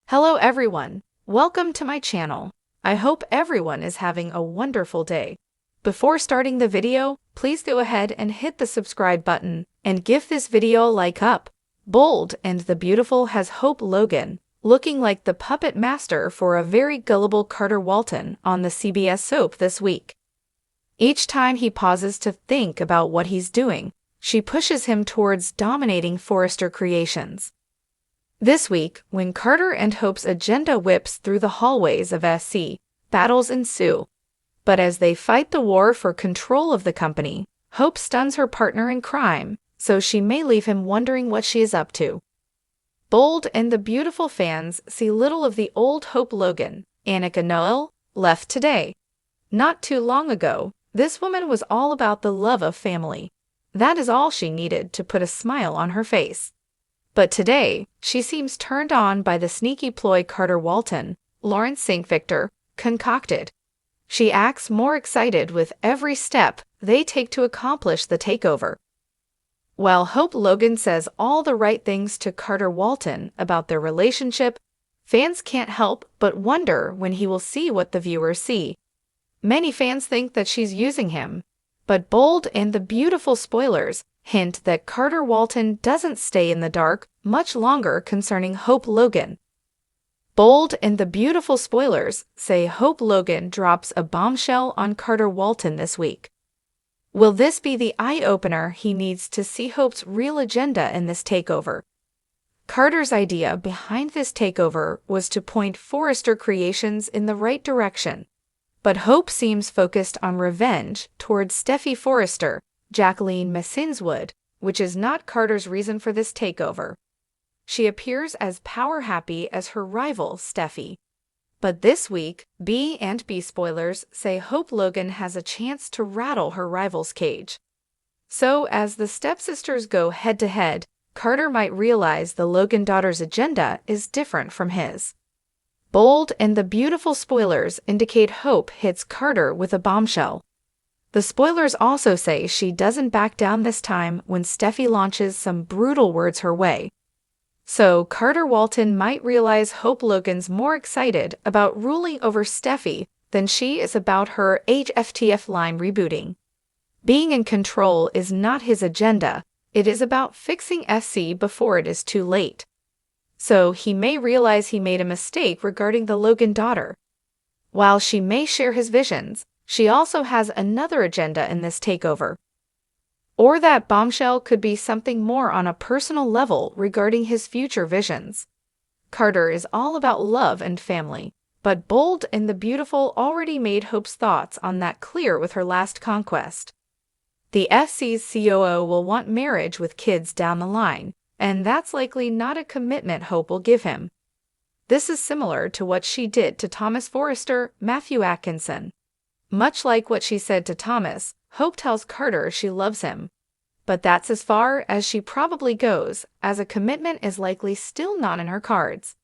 Hello everyone, welcome to my channel. I hope everyone is having a wonderful day. Before starting the video, please go ahead and hit the subscribe button and give this video a like up. Bold and the Beautiful has Hope Logan, looking like the puppet master for a very gullible Carter Walton on the CBS soap this week. Each time he pauses to think about what he's doing, she pushes him towards dominating Forrester Creations. This week, when Carter and Hope's agenda whips through the hallways of SC, battles ensue. But as they fight the war for control of the company, Hope stuns her partner in crime, so she may leave him wondering what she is up to. Bold and the Beautiful fans see little of the old Hope Logan, Annika Noel, left today. Not too long ago, this woman was all about the love of family. That is all she needed to put a smile on her face. But today, she seems turned on by the sneaky ploy Carter Walton, Lawrence St. Victor, concocted. She acts more excited with every step they take to accomplish the takeover. While Hope Logan says all the right things to Carter Walton about their relationship, fans can't help but wonder when he will see what the viewers see. Many fans think that she's using him, but Bold and the Beautiful spoilers hint that Carter Walton doesn't stay in the dark much longer concerning Hope Logan. Bold and the Beautiful spoilers say Hope Logan drops a bombshell on Carter Walton this week. Will this be the eye-opener he needs to see Hope's real agenda in this takeover? Carter's idea behind this takeover was to point Forrester Creations in the right direction. But Hope seems focused on revenge towards Steffy Forrester, Jacqueline Massinswood, which is not Carter's reason for this takeover. She appears as power-happy as her rival, Steffy. But this week, B and B spoilers say Hope Logan has a chance to rattle her rival's cage. So, as the stepsisters go head-to-head, Carter might realize the Logan daughter's agenda is different from his. Bold and the Beautiful spoilers indicate Hope hits Carter with a bombshell. The spoilers also say she doesn't back down this time when Steffy launches some brutal words her way. So Carter Walton might realize Hope Logan's more excited about ruling over Steffy than she is about her HFTF line rebooting. Being in control is not his agenda, it is about fixing SC before it is too late. So he may realize he made a mistake regarding the Logan daughter. While she may share his visions, she also has another agenda in this takeover. Or that bombshell could be something more on a personal level regarding his future visions. Carter is all about love and family, but Bold and the Beautiful already made Hope's thoughts on that clear with her last conquest. The SC's COO will want marriage with kids down the line, and that's likely not a commitment Hope will give him. This is similar to what she did to Thomas Forrester, Matthew Atkinson. Much like what she said to Thomas, Hope tells Carter she loves him. But that's as far as she probably goes, as a commitment is likely still not in her cards.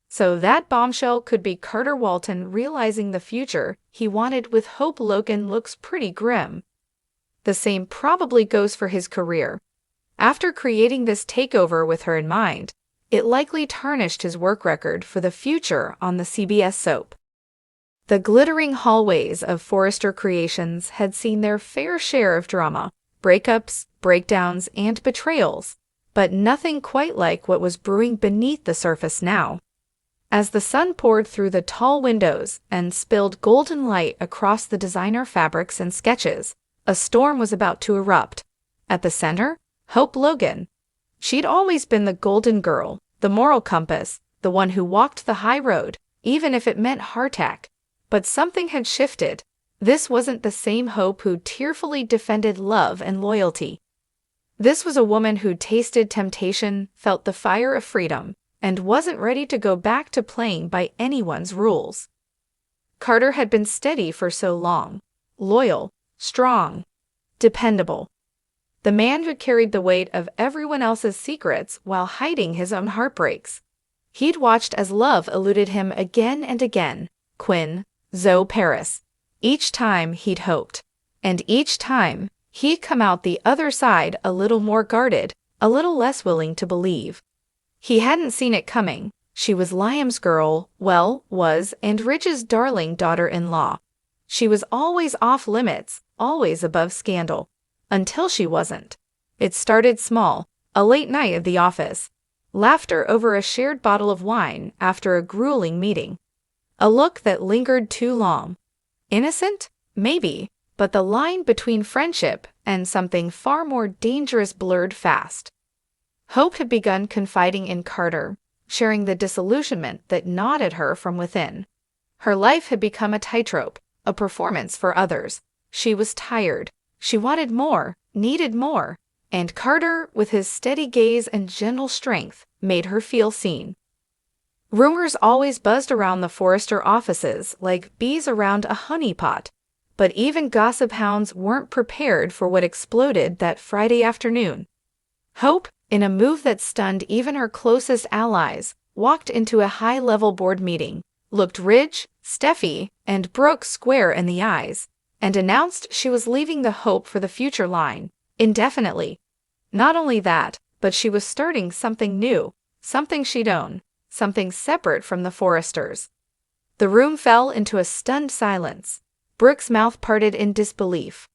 So that bombshell could be Carter Walton realizing the future he wanted with Hope Logan looks pretty grim. The same probably goes for his career. After creating this takeover with her in mind, it likely tarnished his work record for the future on the CBS soap. The glittering hallways of Forrester Creations had seen their fair share of drama, breakups, breakdowns, and betrayals, but nothing quite like what was brewing beneath the surface now. As the sun poured through the tall windows and spilled golden light across the designer fabrics and sketches, a storm was about to erupt. At the center, Hope Logan. She'd always been the golden girl, the moral compass, the one who walked the high road, even if it meant hardtack. But something had shifted. This wasn't the same Hope who tearfully defended love and loyalty. This was a woman who tasted temptation, felt the fire of freedom, and wasn't ready to go back to playing by anyone's rules. Carter had been steady for so long, loyal, strong, dependable. The man who carried the weight of everyone else's secrets while hiding his own heartbreaks. He'd watched as love eluded him again and again. Quinn, Zoe, Paris. Each time he'd hoped. And each time, he'd come out the other side a little more guarded, a little less willing to believe. He hadn't seen it coming, She was Liam's girl, and Ridge's darling daughter-in-law. She was always off limits, always above scandal. Until she wasn't. It started small, a late night at the office. Laughter over a shared bottle of wine after a grueling meeting. A look that lingered too long. Innocent? Maybe, but the line between friendship and something far more dangerous blurred fast. Hope had begun confiding in Carter, sharing the disillusionment that gnawed at her from within. Her life had become a tightrope, a performance for others. She was tired. She wanted more, needed more, and Carter, with his steady gaze and gentle strength, made her feel seen. Rumors always buzzed around the Forrester offices like bees around a honeypot, but even gossip hounds weren't prepared for what exploded that Friday afternoon. Hope, in a move that stunned even her closest allies, walked into a high-level board meeting, looked Ridge, Steffi, and Brooke square in the eyes, and announced she was leaving the Hope for the Future line, indefinitely. Not only that, but she was starting something new, something she'd own, something separate from the Forresters. The room fell into a stunned silence. Brooke's mouth parted in disbelief.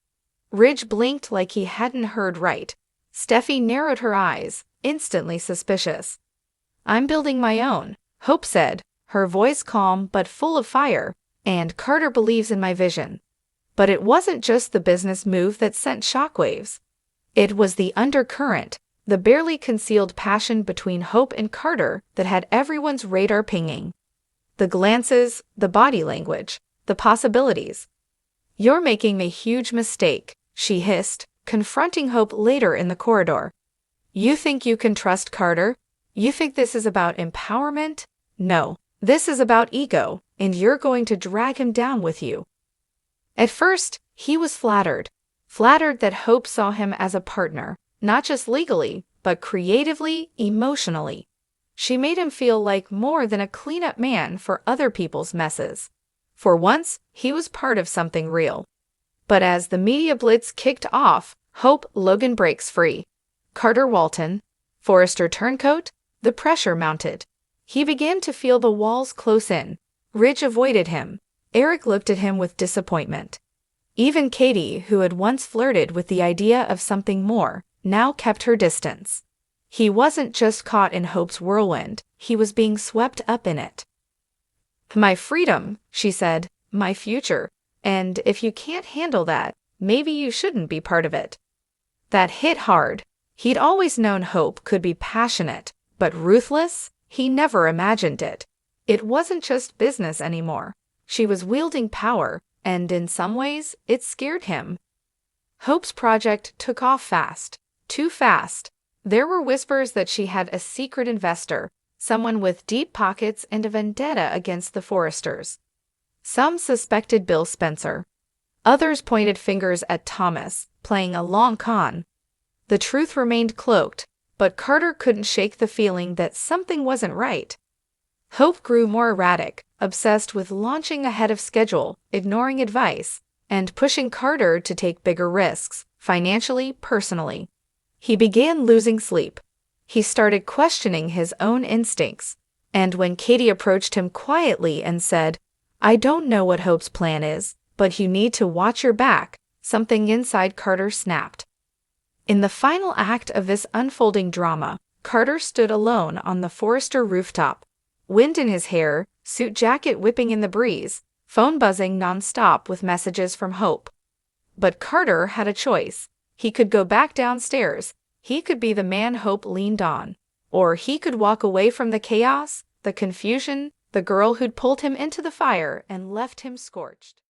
Ridge blinked like he hadn't heard right. Steffi narrowed her eyes, instantly suspicious. "I'm building my own," Hope said, her voice calm but full of fire, "and Carter believes in my vision." But it wasn't just the business move that sent shockwaves. It was the undercurrent, the barely concealed passion between Hope and Carter that had everyone's radar pinging. The glances, the body language, the possibilities. "You're making a huge mistake," she hissed, confronting Hope later in the corridor. "You think you can trust Carter? You think this is about empowerment? No, this is about ego, and you're going to drag him down with you." At first, he was flattered that Hope saw him as a partner, not just legally, but creatively, emotionally. She made him feel like more than a cleanup man for other people's messes. For once, he was part of something real. But as the media blitz kicked off, Hope Logan breaks free. Carter Walton, Forrester Turncoat, the pressure mounted. He began to feel the walls close in. Ridge avoided him. Eric looked at him with disappointment. Even Katie, who had once flirted with the idea of something more, now kept her distance. He wasn't just caught in Hope's whirlwind, he was being swept up in it. "My freedom," she said, "my future. And if you can't handle that, maybe you shouldn't be part of it." That hit hard. He'd always known Hope could be passionate, but ruthless? He never imagined it. It wasn't just business anymore. She was wielding power, and in some ways, it scared him. Hope's project took off fast. Too fast. There were whispers that she had a secret investor, someone with deep pockets and a vendetta against the Forresters. Some suspected Bill Spencer. Others pointed fingers at Thomas, playing a long con. The truth remained cloaked, but Carter couldn't shake the feeling that something wasn't right. Hope grew more erratic, obsessed with launching ahead of schedule, ignoring advice, and pushing Carter to take bigger risks, financially, personally. He began losing sleep. He started questioning his own instincts, and when Katie approached him quietly and said, "I don't know what Hope's plan is, but you need to watch your back," something inside Carter snapped. In the final act of this unfolding drama, Carter stood alone on the Forrester rooftop, wind in his hair, suit jacket whipping in the breeze, phone buzzing nonstop with messages from Hope. But Carter had a choice. He could go back downstairs. He could be the man Hope leaned on. Or he could walk away from the chaos, the confusion, the girl who'd pulled him into the fire and left him scorched.